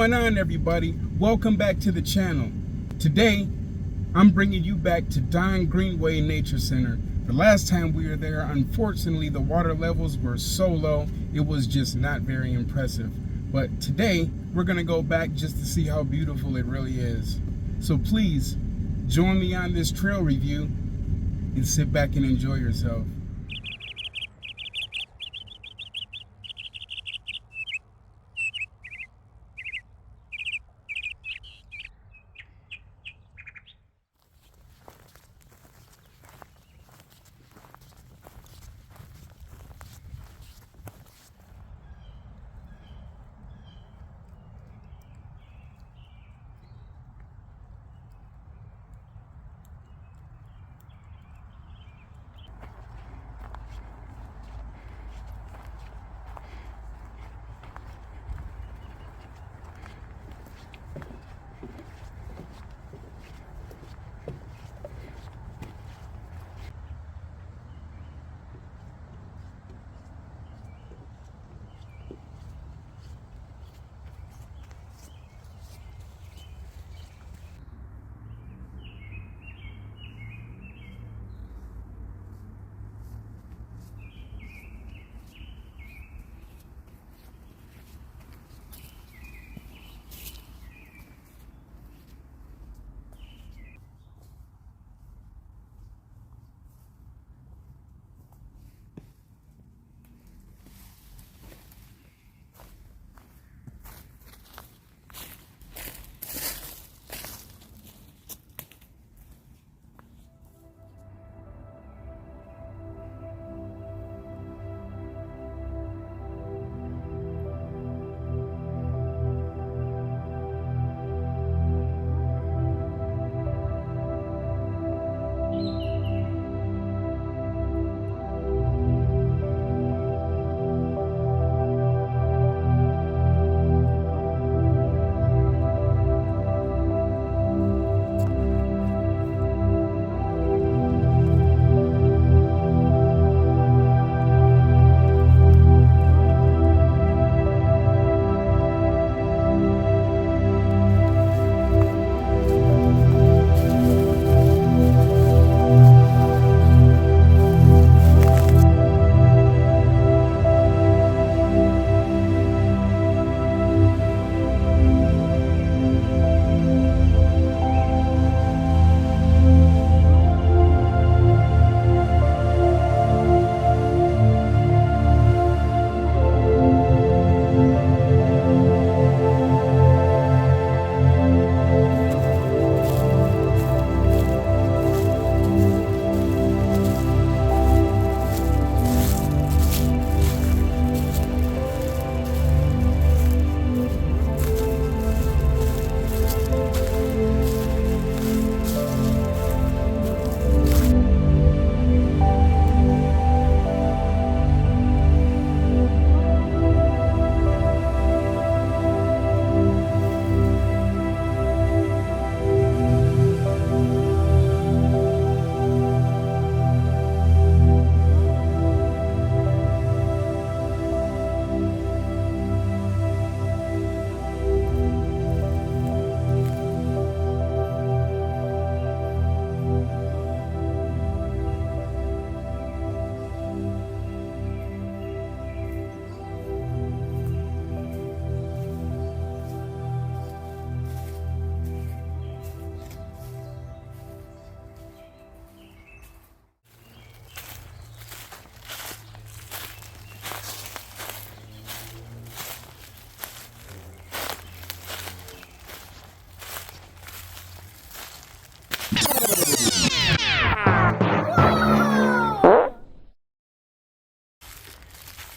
going on, everybody? Welcome back to the channel. Today I'm bringing you back to Don Greenway Nature Center. The last time we were there, unfortunately the water levels were so low it was just not very impressive, but today we're gonna go back just to see how beautiful it really is. So please join me on this trail review and sit back and enjoy yourself.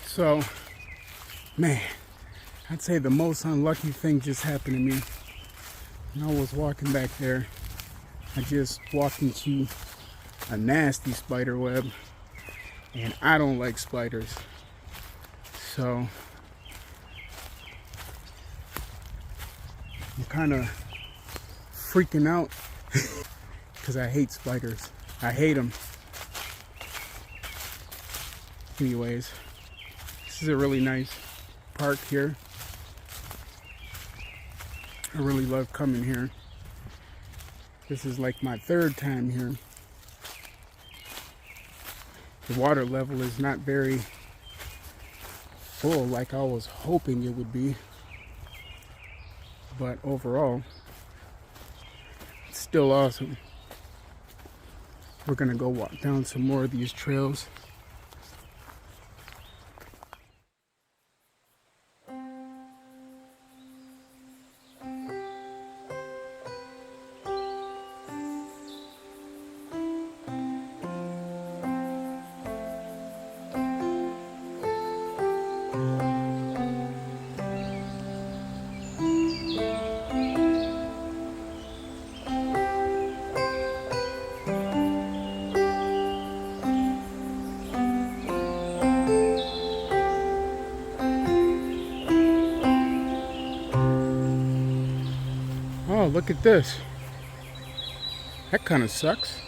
So, man, I'd say the most unlucky thing just happened to me. When I was walking back there, I just walked into a nasty spider web, and I don't like spiders. So, I'm kind of freaking out because I hate spiders. I hate them. Anyways, this is a really nice park here. I really love coming here. This is like my third time here. The water level is not very full like I was hoping it would be, but overall it's still awesome. We're gonna go walk down some more of these trails. Oh, look at this. That kind of sucks.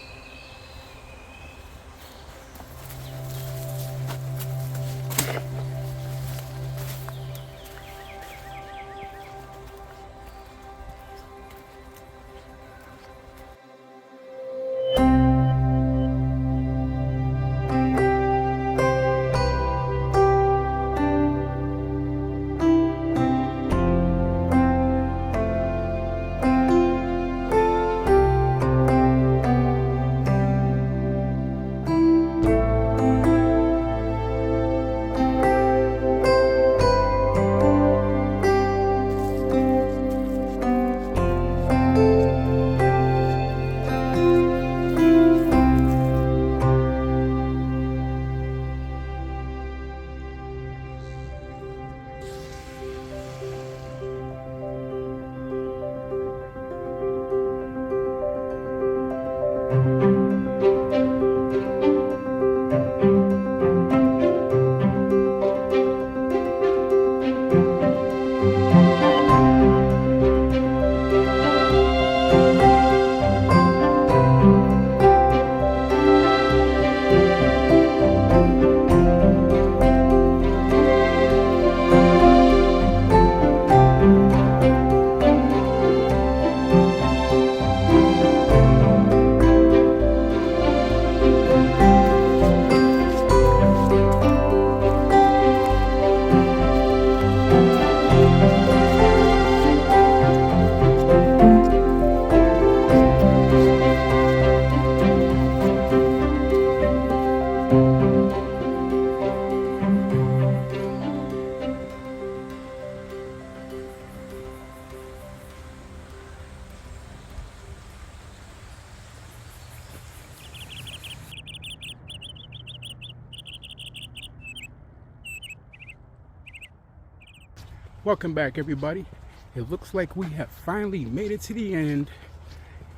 Welcome back, everybody. It looks like we have finally made it to the end,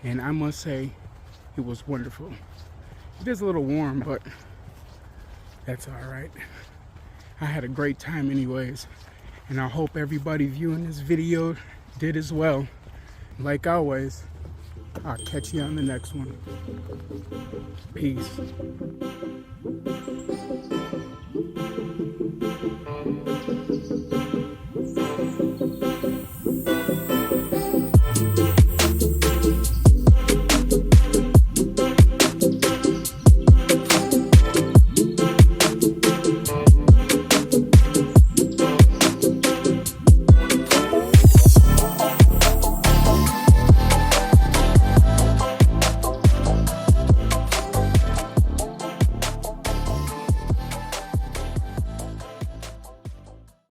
and I must say it was wonderful. It is a little warm, but that's all right. I had a great time anyways, and I hope everybody viewing this video did as well. Like always, I'll catch you on the next one. Peace.